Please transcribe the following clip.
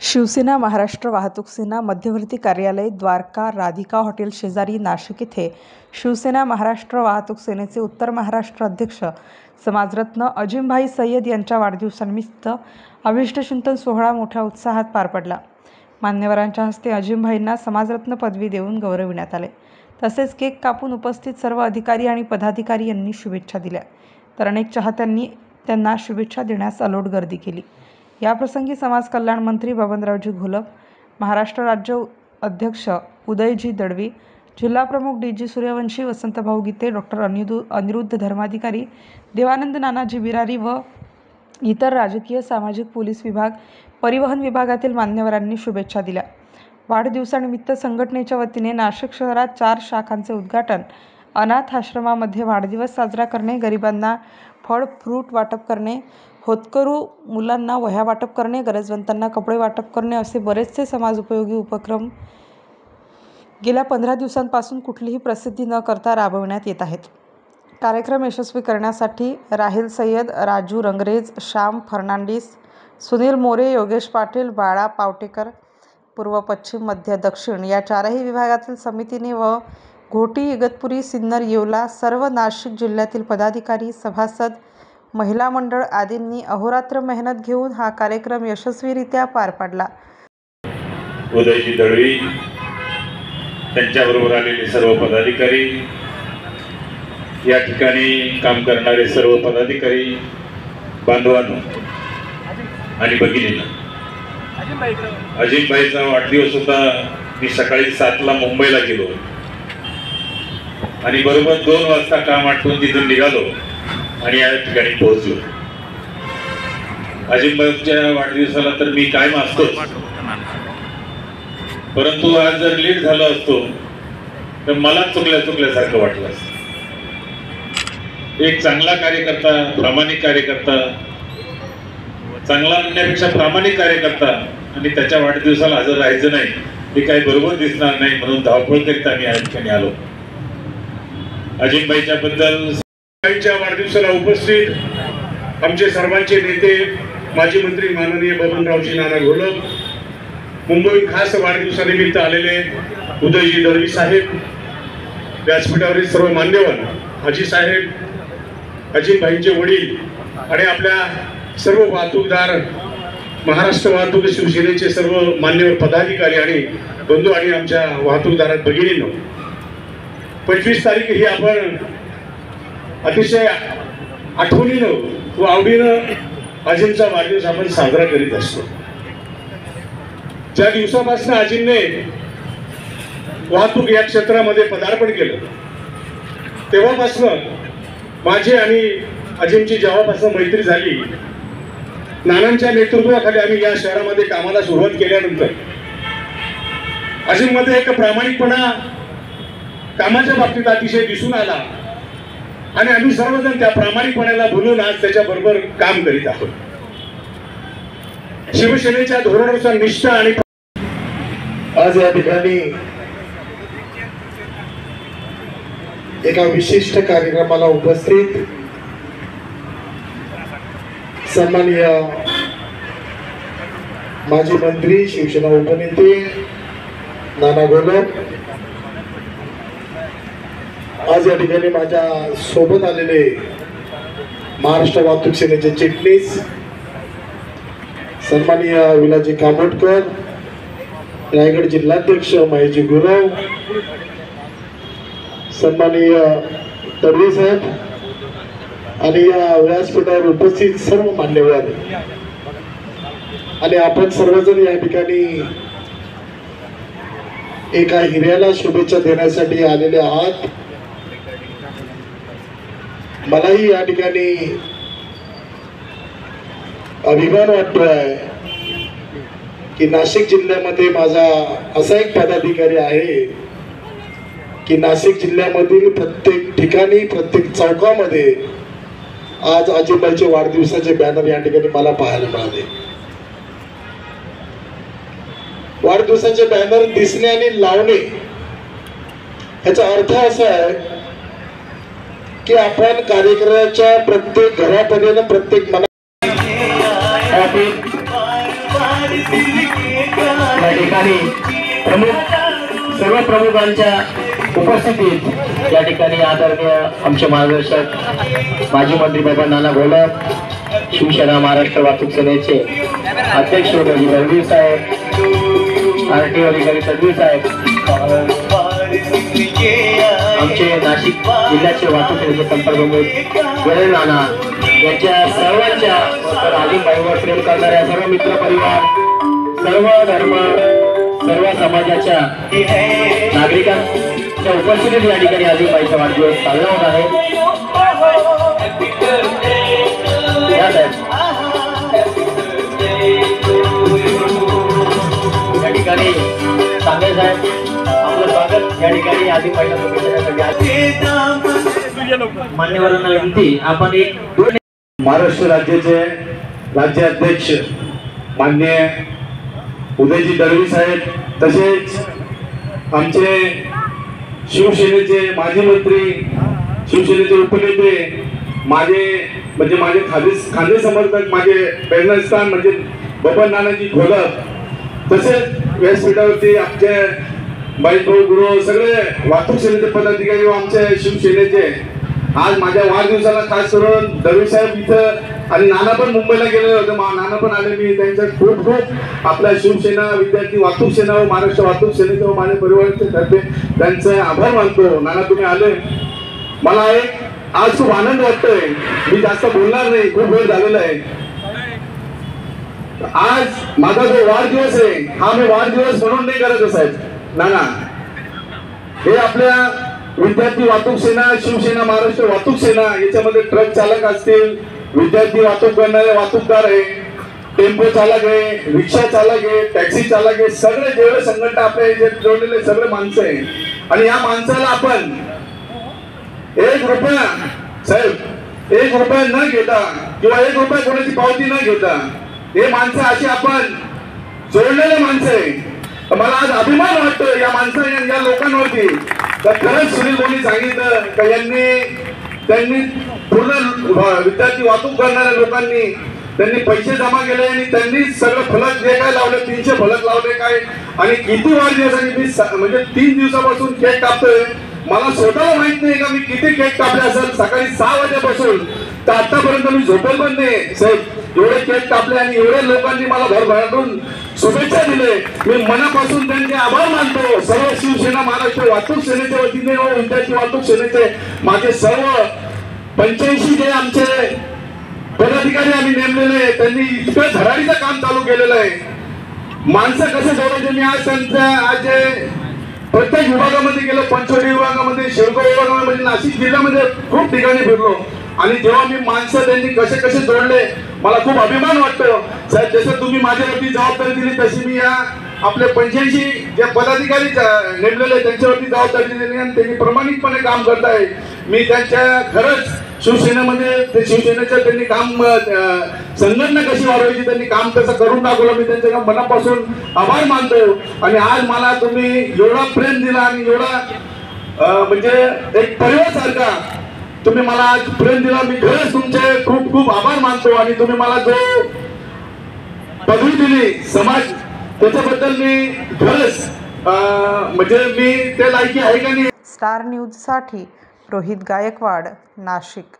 शिवसेना महाराष्ट्र वाहतूक सेना मध्यवर्ती कार्यालय द्वारका राधिका हॉटेल शेजारी नाशिक येथे शिवसेना महाराष्ट्र वाहतूक सेनेचे उत्तर महाराष्ट्र अध्यक्ष समाजरत्न अजिमभाई सय्यद यांच्या वाढदिवसानिमित्त अभिष्टचिंतन सोहळा मोठ्या उत्साहात पार पडला। मान्यवरांच्या हस्ते अजिमभाईंना समाजरत्न पदवी देऊन गौरविण्यात आले। तसेच केक कापून उपस्थित सर्व अधिकारी आणि पदाधिकारी यांनी शुभेच्छा दिल्या, तर अनेक चाहत्यांनी त्यांना शुभेच्छा देण्यास अलोट गर्दी केली। याप्रसंगी समाज कल्याण मंत्री बबनरावजी घोलप, महाराष्ट्र राज्य अध्यक्ष उदयजी दळवी, जिल्हा प्रमुख डी.जी. सूर्यवंशी, वसंतभाऊ गीते, डॉक्टर अनिरुद्ध धर्माधिकारी, देवानंद नानाजी बिरारी व इतर राजकीय, सामाजिक, पोलीस विभाग, परिवहन विभागातील मान्यवरांनी शुभेच्छा दिल्या। वाढदिवसानिमित्त संघटनेच्या वतीने नाशिक शहरात 4 शाखांचे उद्घाटन, अनाथ आश्रमामध्ये वाढदिवस साजरा करणे, गरिबांना फळ फ्रूट वाटप करणे, होतकरू मुलांना वह्या वाटप करणे, गरजवंतांना कपडे वाटप करणे असे बरेचसे समाजोपयोगी उपक्रम गेल्या 15 दिवसांपासून कुठलीही प्रसिद्धी न करता राबविण्यात येत आहेत। कार्यक्रम यशस्वी करण्यासाठी राहिल सय्यद, राजू रंगरेज, श्याम फर्नांडिस, सुनील मोरे, योगेश पाटील, बाळा पावटेकर, पूर्व, पश्चिम, मध्य, दक्षिण या 4ही विभागातील समितीने व घोटी, इगतपुरी, सिन्नर, येवला सर्व नाशिक जिल्ह्यातील पदाधिकारी, सभासद, महिला मंडळ आदींनी अहोरात्र मेहनत घेऊन हा कार्यक्रम यशस्वीरित्या पार पाडला। उदयजी दळवी त्यांच्याबरोबर आलेले सर्व पदाधिकारी, या ठिकाणी काम करणारे सर्व पदाधिकारी बांधवांनो आणि भगिनींनो, अजिमभाईचा वाढदिवस होता। मी सकाळी 7ला मुंबईला गेलो आणि बरोबर 2 वाजता काम आटपून तिथून निघालो आणि या ठिकाणी पोहोचलो। अजिमभाईच्या वाढदिवसाला तर मी कायम असतोच, परंतु आज जर लेट झालो असतो तर मला चुकल्यासारखं वाटलं असतं। एक चांगला कार्यकर्ता, प्रामाणिक कार्यकर्ता, चांगला म्हणण्यापेक्षा प्रामाणिक कार्यकर्ता आणि त्याच्या वाढदिवसाला हजर राहायचं नाही हे काही बरोबर दिसणार नाही, म्हणून धावपळ करीत आम्ही या ठिकाणी आलो। अजिमभाईच्या बद्दल वाढदिवसाला उपस्थित आमचे सर्वांचे नेते, माजी मंत्री माननीय बबनरावजी नाना घोलप, मुंबईत खास वाढदिवसानिमित्त आलेले उदयजी दळवी साहेब, व्यासपीठावरील सर्व मान्यवर, हाजी साहेब, अजिमभाईंचे वडील आणि आपल्या सर्व वाहतूकदार, महाराष्ट्र वाहतूक शिवसेनेचे सर्व मान्यवर पदाधिकारी आणि बंधू आणि आमच्या वाहतूकदारात भगिनींनो, 25 तारीख ही आपण अतिशय आठवणीनं व आवडीनं अजिमचा वाढदिवस आपण साजरा करीत असतो। ज्या दिवसापासून अजिमने वाहतूक या क्षेत्रामध्ये पदार्पण केलं तेव्हापासून माझी आणि अजिमची जेव्हापासून मैत्री झाली, नानांच्या नेतृत्वाखाली आम्ही या शहरामध्ये कामाला सुरुवात केल्यानंतर अजिममध्ये एक प्रामाणिकपणा कामाच्या बाबतीत अतिशय दिसून आला आणि आम्ही सर्वजण त्या प्रामाणिकपणाला बोलून आज त्याच्याबरोबर काम करीत आहोत। शिवसेनेच्या धोरणानुसार निष्ठा आणि आज या ठिकाणी एका विशिष्ट कार्यक्रमाला उपस्थित सन्माननीय माजी मंत्री, शिवसेना उपनेते नाना घोलप, आज या ठिकाणी माझ्या सोबत आलेले महाराष्ट्र वाहतूक सेनेचे चिटणीस सन्माननीय विलाजी कामोटकर, रायगड जिल्हाध्यक्ष महेशजी गुरव, सन्माननीय दळवी साहेब आणि या व्यासपीठावर उपस्थित सर्व मान्यवर आणि आपण सर्वजण या ठिकाणी एका हिऱ्याला शुभेच्छा देण्यासाठी आलेले आहात। मलाही या ठिकाणी अभिमान वाटतोय की नाशिक जिल्ह्यामध्ये माझा असा एक पदाधिकारी आहे की नाशिक जिल्ह्यामधील प्रत्येक ठिकाणी, प्रत्येक चौकामध्ये आज अजिमभाईचे वाढदिवसाचे बॅनर या ठिकाणी मला पाहायला मिळाले। वाढदिवसाचे बॅनर दिसणे आणि लावणे याचा अर्थ असा आहे की आपण कार्यक्रमाच्या प्रत्येक घरापर्यंत, प्रत्येक मना ठिकाणी सर्व प्रमुखांच्या उपस्थितीत या ठिकाणी आदरणीय आमचे मार्गदर्शक माजी मंत्री बाबा नाना घोलप, शिवसेना महाराष्ट्र वाहतूक सेनेचे अध्यक्ष उदयजी दळवी साहेब, RTO अधिकारी तडवी साहेब, आमचे नाशिक जिल्ह्याचे वाहतूक सेनेचे संपर्क प्रमुख गणेश नाना यांच्या सर्वांच्या आदिमबाईवर प्रेम करणाऱ्या सर्व मित्र परिवार, सर्व धर्म, सर्व समाजाच्या नागरिकांच्या उपस्थितीत या ठिकाणी आदिमबाईचा वाढदिवस साजरा होत आहे. या ठिकाणी सांगेल साहेब आपलं स्वागत या ठिकाणी आदिमबाईला मान्यवरांना विनंती आपण एक महाराष्ट्र राज्याचे राज्याध्यक्ष माननीय उदयजी दळवी साहेब, तसेच आमचे शिवसेनेचे माजी मंत्री, शिवसेनेचे उपनेते, माझे खांदे समर्थक, माझे प्रेरणास्थान म्हणजे बबन नानाजी घोलप, तसेच व्यासपीठावरती आमचे भाऊ गुरु, सगळे वाहतूक सेनेचे पदाधिकारी व आमचे शिवसेनेचे आज माझ्या वाढदिवसाला खास करून दळवी साहेब इथं आणि नाना पण मुंबईला गेलेले होते, नाना पण आले. मी त्यांच्या खूप खूप आपल्या शिवसेना विद्यार्थी वाहतूक सेना व महाराष्ट्र वाहतूक सेनेचे व माझ्या परिवाराचे तर्फे त्यांचे आभार मानतो. नाना तुम्ही आले, मला एक आज खूप आनंद वाटतोय. मी जास्त बोलणार नाही, खूप वेळ झालेला आहे. आज माझा जो वाढदिवस आहे हा मी वाढदिवस म्हणून नाही करत साहेब नाना, हे आपल्या विद्यार्थी वाहतूक सेना, शिवसेना महाराष्ट्र वाहतूक सेना याच्यामध्ये ट्रक चालक असतील, विद्यार्थी वाहतूक करणारे वाहतूकदार आहे, टेम्पो चालक आहे, रिक्षा चालक आहे, टॅक्सी चालक आहे, सगळे जेवढे संघटना आपल्या याच्यात जोडलेले सगळे माणसं आहे. आणि या माणसाला आपण 1 रुपया साहेब 1 रुपया न घेता किंवा 1 रुपया कोणाची पावती न घेता हे माणसं अशी आपण जोडलेले माणसं आहे. मला आज अभिमान वाटतो या माणसाने, या लोकांवरती. तर खरंच सुनील भाऊंनी सांगितलं का त्यांनी पूर्ण विद्यार्थी वाहतूक करणाऱ्या लोकांनी त्यांनी पैसे जमा केले आणि त्यांनी सगळं फलक जे काय लावले 300 फलक लावले काय आणि किती वाढदिवसांनी मी म्हणजे 3 दिवसापासून केक कापतोय. मला स्वतःला माहित नाही का मी किती केक कापले असेल. सकाळी 6 वाजेपासून तर आतापर्यंत मी झोपेल पण नाही साहेब. एवढे केक कापले आणि एवढ्या लोकांनी मला भरभराटून शुभेच्छा दिले. मी मनापासून त्यांचे आभार मानतो. सर्व शिवसेना महाराष्ट्र वाहतूक सेनेच्या वतीने व विद्यार्थी वाहतूक सेनेचे माझे सर्व 85 जे आमचे पदाधिकारी आम्ही नेमलेले त्यांनी इतकं धडाडीचं काम चालू केलेलं आहे. माणसं कसं जोडायचे मी आज त्यांच्या आज प्रत्येक विभागामध्ये गेलो, पंचवटी विभागामध्ये, शिरगाव विभागामध्ये, नाशिक जिल्ह्यामध्ये खूप ठिकाणी फिरलो आणि जेव्हा मी माणसं त्यांनी कसे कसे जोडले मला खूप अभिमान वाटतो. साहेब जसं तुम्ही माझ्यावरती जबाबदारी दिली तशी मी या आपले 85 जे पदाधिकारी नेमलेले त्यांच्यावरती जबाबदारी दिली आणि त्यांनी प्रामाणिकपणे काम करत आहे. मी त्यांच्या खरंच शिवसेनेमध्ये शिवसेनेचं त्यांनी काम संघटना कशी वाढवायची त्यांनी काम तसं करून दाखवलं. मी त्यांच्या मनापासून आभार मानतो. आणि आज मला तुम्ही एवढा प्रेम दिला आणि एवढा म्हणजे एक परिवारासारखा तुम्ही मला आज प्रेम दिला. मी खरंच तुमचे खूप खूप आभार मानतो. आणि तुम्ही मला जो पदवी दिली समाज त्याच्याबद्दल मी खरंच म्हणजे मी ते लायकी आहे का नाही. स्टार न्यूजसाठी रोहित गायकवाड, नाशिक.